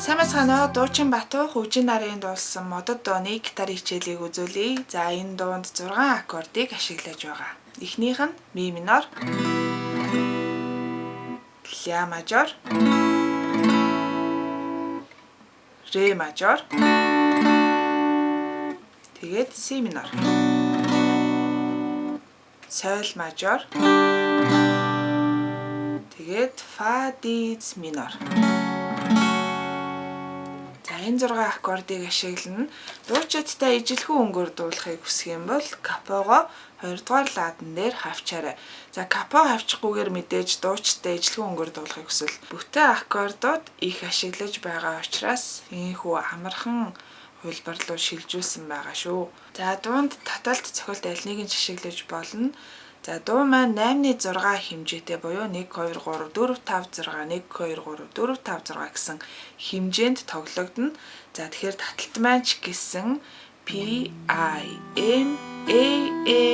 Сайн байна уу? Дуучин Батуу хөгжин нарын дуулсан модод дууны гитар хичээлийг үзүүлье. За энэ дуунд 6 аккордыг ашиглаж байгаа. Эхнийх нь ми минор, ля мажор, ре мажор, тэгээд си минор, соль мажор, тэгээд фа диез минор. Энэ 6 аккордыг ашиглана. Дуучидтай ижилхэн өнгөөр дуулахыг хүсэх юм бол капого 2 дугаар ладан дээр хавчаарай. За капо хавчихгүйгээр мэдээж дуучидтай ижилхэн өнгөөр дуулахыг хүсвэл бүтэн аккордууд их ашиглаж байгаа учраас ийхүү амархан хөлбөр рүү шилжүүлсэн байгаа шүү. За дуунд таталт цохилт аль нэгийг ашиглаж болно. За дуу маань 8-6 хэмжээтэй буюу 1 2 3 4 5 6 1 2 3 4 5 6 гэсэн хэмжээнд тоглогдно. За тэгэхээр таталт маань ч гэсэн P I M A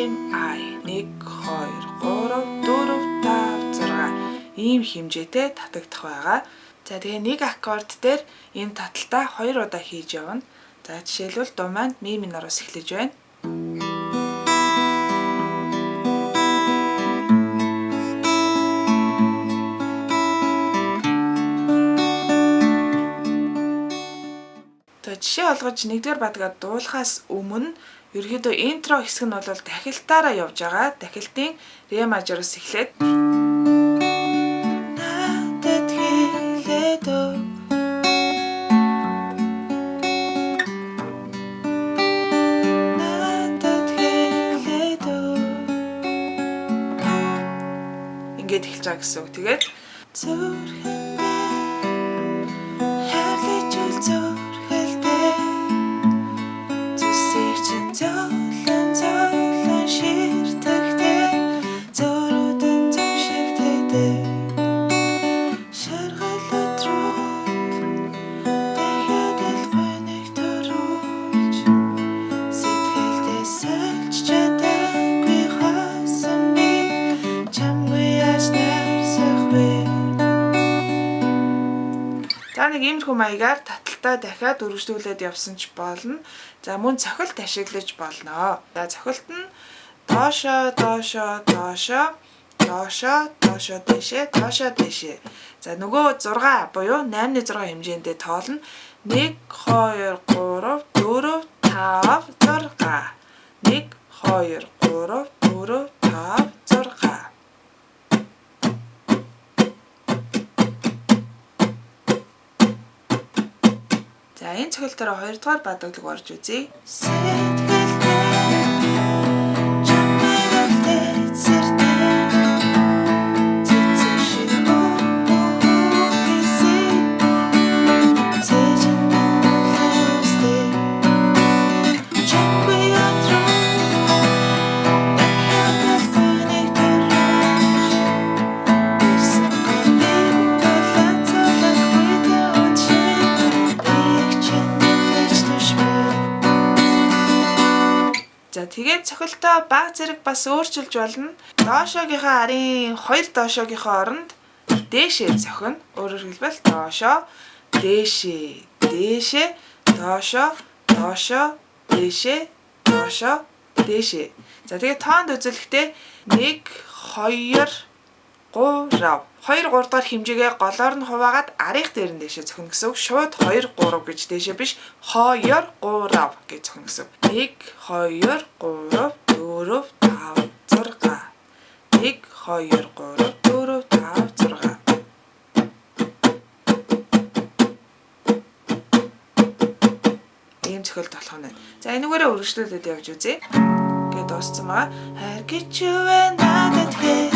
M I 1 2 3 4 5 6 ийм хэмжээтэй татагдах байгаа. За тэгээ нэг аккорд дээр энэ таталтаа 2 удаа хийж явна. За жишээлбэл дуу маань ми минороос эхлэж байна. Жишээ олгож 1-р бадгаад дуулахаас өмнө ерөөдөө интро хэсэг нь бол дахилтаараа явж байгаа. Дахилтын ре мажороос эхлээд ингээд эхэлж байгаа гэсэн үг. Тэгээд нэг иймэрхүү маягаар таталтаа дахиад үргэлжлүүлээд явсан ч болно. За мөн цохилт ашиглаж болно. За цохилт нь доошо доошо доошо доошо доошо дэшээ доошо дэшээ. За нөгөө 6 буюу 8-6 хэмжээндээ тоолно. 1 2 3 4 5 6 1 2 3 4 5 6. За энэ цохилтоор 2 дугаар бадаглаг орж үзье. За тэгээд цохилтоо баг зэрэг бас өөрчилж болно. Доошогийнхаа арын 2 доошогийнхоо оронд дээшээ цохино. Өөрөөр хэлбэл доошо, дээшээ, дээшээ, доошо, доошо, дээшээ, доошо, дээшээ. За тэгээд тоонд үзүүлэхдээ 1 2 3 2 3 дахь хэмжээгээ голоор нь хуваагаад арих дээр нь дээшээ зөхнө гэсэн үг. Шууд 2 3 гэж дээшээ биш 2 3 гэж зөхнө гэсэн үг. 1 2 3 4 5 6 1 2 3 4 5 6. Ийм цохилт болох нь. За энэгээрээ үргэлжлүүлээд явж үзье. Ингээд дууссан байгаа. Харгич вэ надад хэ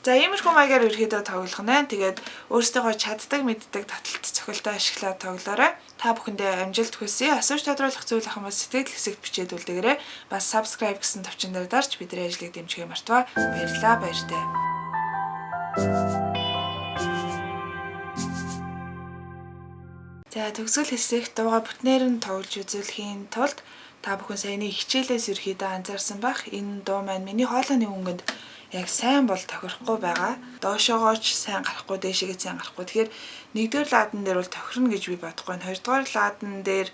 За иймэрхүү маягаар ерөөдөө тоглох нь. Тэгээд өөрсдөө чаддаг мэддэг таталт цохилтоо ашиглаад тоглоорой. Та бүхэндээ амжилт хүсье. Асууж тодруулах зүйл ахын бол сэтгэл хэсэгт бичээд үлдээгээрэй. Бас subscribe гэсэн товчон дээр дарж бидний ажлыг дэмжихээ мартава. Баярлалаа, баяртай. За төгсгөл хэсэгт дууга бүтнээр нь тоглож үзүүлэхийн тулд та бүхэн саяны хичээлээс ерөөхдөө анзаарсан бах. Энэ дуу маань миний хоолойны өнгөнд яг сайн бол тохирохгүй байгаа. Доошоогооч сайн гарахгүй, дээшээгээ сайн гарахгүй. Тэгэхээр нэгдүгээр лаадан дээр бол тохирно гэж би бодохгүй. Хоёрдугаар лаадан дээр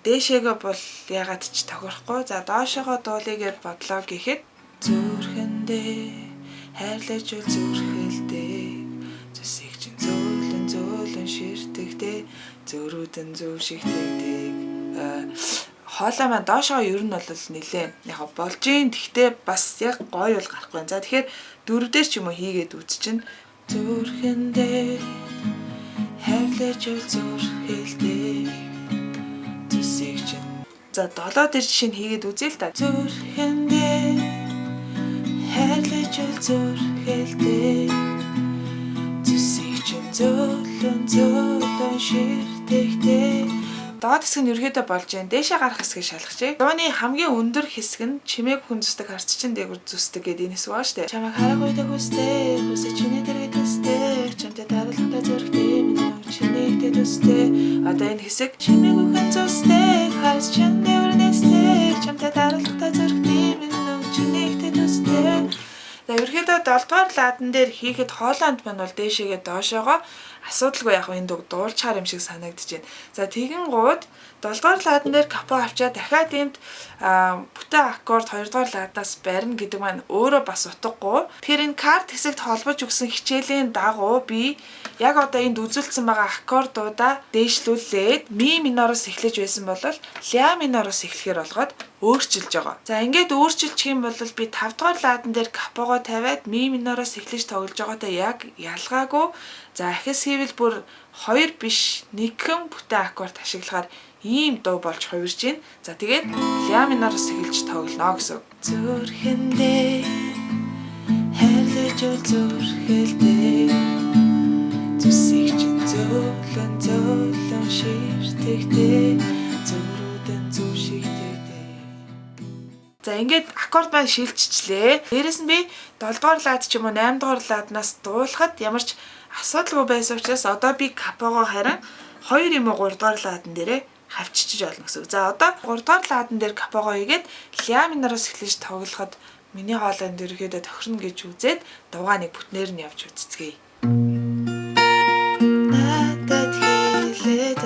дээшээгээ бол ягаад ч тохирохгүй. За доошоогоо дуулыгээр бодлоо гэхэд зүрхэндээ хайрлаж үл зүрхэлдээ зүсийг чин зөөлөн ширтэгдээ зөрүүдэн зөв шигтэгдэг. Хоолой маань доошоо ер нь бол нэлээ яг болж ийн. Тэгтээ бас яг гоё бол гарахгүй. За тэгэхээр дөрөвдөр ч юм уу хийгээд үзчихнэ. Зүрхэндээ хайрлаж зүрхэлдээ зүсийг чин. За долоо дээр жишээ нь хийгээд үзье л та. Зүрхэндээ хайрлаж зүрхэлдээ зүсийг чин зөөлөн ширтэгдээ. Доод хэсэг нь ерөөдөө болж जैन. Дээшээ гарах хэсгийг шалгачээ. Дууны хамгийн өндөр хэсэг нь чимээг хүн зүсдэг, харц чин дээгүр зүсдэг гэдэг энэ хэсэг байна шүү дээ. Чамайг харах үедээ хүстэй, хүсэж чиний дэргэд төстэй, чамтай даралтай зүрхтэй, минь чиний дэд төстэй. Одоо энэ хэсэг чимээг хүн зүсдэг, харц чин дээгүр нэстэй, чамтай даралтай зүрхтэй, минь чиний дэд төстэй. За ерөөдөө 7 дугаар лаадан дээр хийхэд хоолойнд маань бол дээшээгээ доошоогоо асуудалгүй яг энэ дуулчаар юм шиг санагдаж байна. За тэгэнгүүт 7 дугаар лаадан дээр капо авчаад дахиад энд бүтэн аккорд 2 дугаар лаадаас барина гэдэг маань өөрөө бас утгагүй. Тэгэхээр энэ карт хэсэгт холбож өгсөн хичээлийн дагуу би яг одоо энд үзүүлсэн байгаа аккордуудаа дээшлүүлээд ми минороос эхлэж байсан бол ля минороос эхлэхээр болгоод өөрчилж байгаа. За ингээд өөрчилчих юм бол би 5 дугаар лаадан дээр капого тавиад ми минороос эхлэж тоглож байгаатай яг ялгаагүй. За ахис хийвэл бүр 2 биш 1хэн бүтэн аккорд ашиглахаар ийм дуу болж хувирж байна. За тэгээд ля минороос эхэлж тоглоно гэсэн. Зүрхэндээ хайрлаж зүрхэлдээ зүсийг чин зөөлөн ширтэгдээ зөрүүдэн зөв шигтэгдээ. За ингээд аккорд маань шилжчихлээ. Дээрээс нь би 7 дугаар лаад ч юм уу 8 дугаар лааднаас дуулахад ямар ч асуудалгүй байсан учраас одоо би капого харин 2 юм уу 3 дугаар лаадан дээрээ хавчиж олно гэсэн. За одоо 3 дугаар лаадан дээр капого хийгээд ля минороос эхлэж тоглоход миний хоолойнд ерөөдөө тохирно гэж үзээд дуугаа нэг бүтнээр нь явж үзцгээе. Надад хэлээд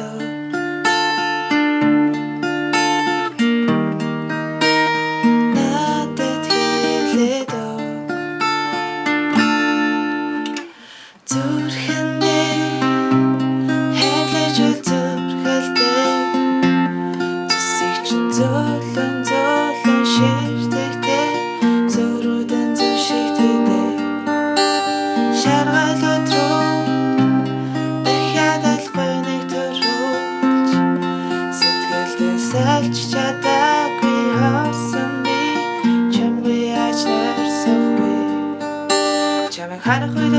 харах үед